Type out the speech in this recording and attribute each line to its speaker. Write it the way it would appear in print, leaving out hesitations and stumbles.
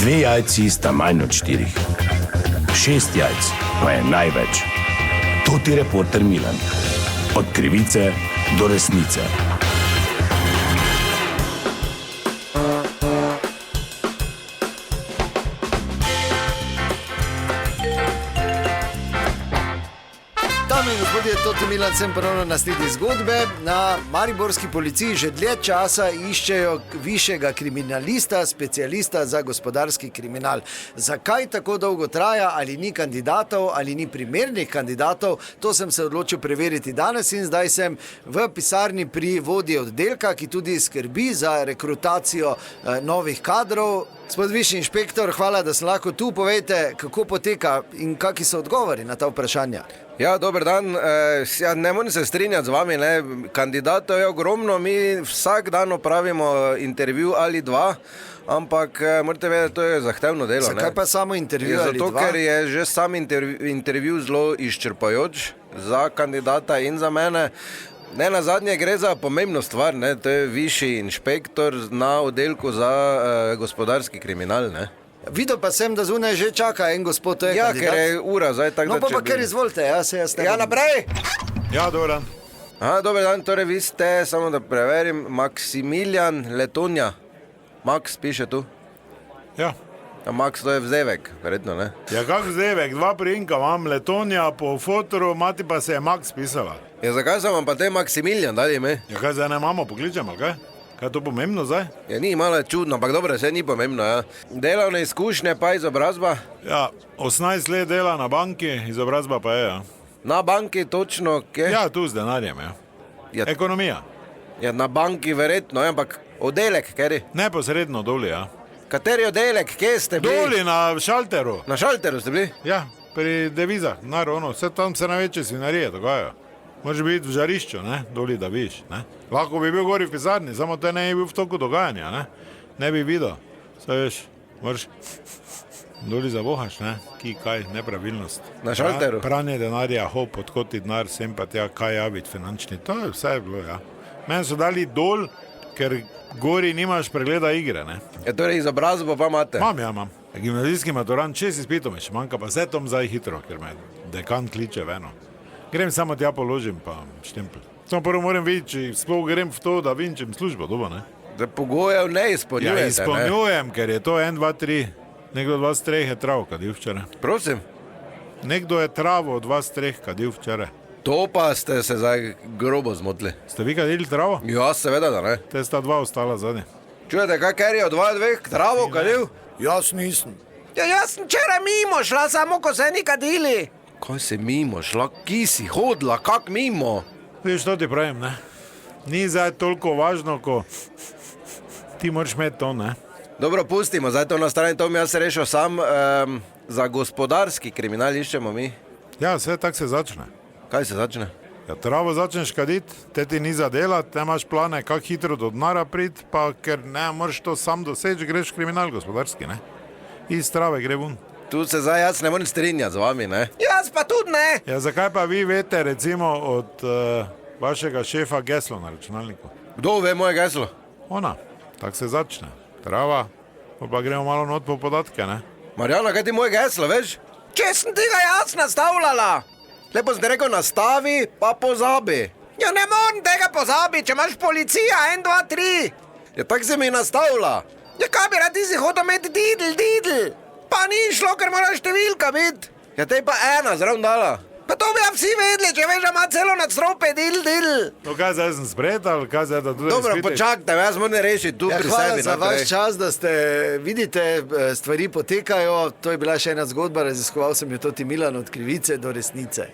Speaker 1: 2 jajci sta manj od 4. 6 jajc pa je največ. To ti reporter Milan. Od krivice do resnice.
Speaker 2: Dame in gospodje, Toti Milan sem ponovno na sledi zgodbe. Na mariborski policiji že dlje časa iščejo višjega kriminalista, specialista za gospodarski kriminal. Zakaj tako dolgo traja, ali ni kandidatov, ali ni primernih kandidatov, to sem se odločil preveriti danes in zdaj sem v pisarni pri vodji oddelka, ki tudi skrbi za rekrutacijo novih kadrov. Gospod višji inšpektor, hvala, da sem lahko tu. Povejte, kako poteka in kakšni so odgovori na ta vprašanja.
Speaker 3: Ja, dober dan. Ne morem se strinjati z vami, ne. Kandidatov je ogromno, mi vsak dan opravimo intervju ali dva, ampak morate vedeti, to je zahtevno delo.
Speaker 2: Zakaj pa samo intervju ali dva?
Speaker 3: Zato, ker je že sam intervju zelo izčrpajoč za kandidata in za mene. Ne, na zadnje gre za pomembno stvar, ne. To je višji inšpektor na oddelku za gospodarski kriminal, ne.
Speaker 2: Videl pa sem, da zunaj že čaka en gospod, to je kandidat.
Speaker 3: Ker je ura zdaj tako,
Speaker 2: No pa kar izvolite, se jaz ne.
Speaker 3: Ja, naprej!
Speaker 4: Ja, dober dan.
Speaker 3: Dober dan, torej vi ste, samo da preverim, Maksimilijan Letonja. Max piše tu.
Speaker 4: Ja.
Speaker 3: Max, to je vzevek, verjetno, ne?
Speaker 4: Ja, kak vzdevek, 2 priimka imam, Letonja po fotoru, mati pa se je Max pisala.
Speaker 3: Ja, zakaj sem vam pa te Maksimilijan dali ime?
Speaker 4: Ja, kaj zdaj ne mamo pokličemo, kaj? Kaj je to pomembno zdaj?
Speaker 3: Ja, ni malo čudno, ampak dobro, vse ni pomembno, ja. Delovne izkušnje pa izobrazba?
Speaker 4: Ja, 18 let dela na banki, izobrazba pa je, ja.
Speaker 3: Na banki točno, kje?
Speaker 4: Ja, tu z denarjem, ja.
Speaker 3: Ja.
Speaker 4: Ekonomija.
Speaker 3: Ja, na banki verjetno, ampak oddelek, kjeri?
Speaker 4: Neposredno doli, ja.
Speaker 3: Kateri oddelek, kje ste bili?
Speaker 4: Doli na šalteru.
Speaker 3: Na šalteru ste bili?
Speaker 4: Ja, pri devizah, naravno, vse tam se največje svinarije dogajajo. Moraš biti v žarišču, ne, doli da viš, ne. Lahko bi bil gori v pisarni, samo te ne bi bil v toku dogajanja, ne. Ne bi videl, saj veš, moraš doli zavohaš, ne, ki kaj, nepravilnost.
Speaker 3: Na šalteru?
Speaker 4: Pranje denarja, hop, odkoti denar, sem pa tja, kaj javiti finančni, to je vse bilo, ja. Meni so dali dol, ker gori nimaš pregleda igre, ne.
Speaker 3: Ja, torej izobrazbo pa imate?
Speaker 4: Imam. Gimnazijski maturant, 6 izpitov me še manjka, pa vse tom zdaj hitro, ker me dekan kliče v eno. Grem samo tja položim, pa štempel. Samo prvo moram videti, če sploh grem v to, da vidim, če mi službo dobo, ne.
Speaker 3: Da pogojev ne izpolnjujete,
Speaker 4: Ja, izpolnjujem, ker je to 1, 2, 3. Nekdo od vas 3 je travo kadil včeraj.
Speaker 3: Prosim?
Speaker 4: Nekdo je travo od vas 3 kadil včeraj.
Speaker 3: To pa ste se zdaj grobo zmotili.
Speaker 4: Ste vi kadili travo?
Speaker 3: Ja, seveda, da ne.
Speaker 4: Te sta 2 ostala zadnji.
Speaker 3: Čujete, ker je od 2 travo kadil?
Speaker 2: Jaz nisem.
Speaker 3: Ja, jaz sem včeraj mimo šla, samo ko se ni kadili. Kaj se mimo šla? Ki si hodila, kak mimo?
Speaker 4: Viš, to ti pravim, ne. Ni zdaj toliko važno, ko ti moraš imeti to, ne.
Speaker 3: Dobro, pustimo, zdaj to na strani, to mi jaz rešil sam. Za gospodarski kriminal iščemo mi.
Speaker 4: Ja, vse tako se začne.
Speaker 3: Kaj se začne?
Speaker 4: Ja, travo začneš kaditi, te ti ni za delati, te imaš plane, kako hitro do denarja priti, pa ker ne moraš to sam doseči, greš v kriminal gospodarski, ne. Iz trave gre ven.
Speaker 3: Tu se zdaj jaz ne morem strinjati z vami, ne? Jaz pa tudi ne!
Speaker 4: Ja, zakaj pa vi veste, recimo, od vašega šefa geslo na računalniku?
Speaker 3: Kdo ve moje geslo?
Speaker 4: Ona, tako se začne. Trava, pa gremo malo not po podatke, ne?
Speaker 3: Marjana, kaj ti moje geslo, veš? Če sem tega jaz nastavljala! Lepo sem te rekel, nastavi, pa pozabi. Ja, ne morem tega pozabi, če imaš policija, 1, 2, 3. Ja, tako se mi nastavlja. Ja, kaj bi rad ti si hodil imeti didl? Pa ni šlo, ker mora številka biti. Ja, te pa 1 zraven dala. Pa to bi ja vsi vedeli, če veš, da ima celo nadstrope, didl.
Speaker 4: No, kaj zdaj sem spred, ali kaj zdaj, da tudi
Speaker 3: Dobro,
Speaker 4: izpitiš?
Speaker 3: počakajte, jaz moram rešiti tu pri
Speaker 2: Hvala
Speaker 3: sebi.
Speaker 2: za vaš čas, da ste, vidite, stvari potekajo. To je bila še ena zgodba, raziskoval sem jo Toti Milan, od krivice do resnice.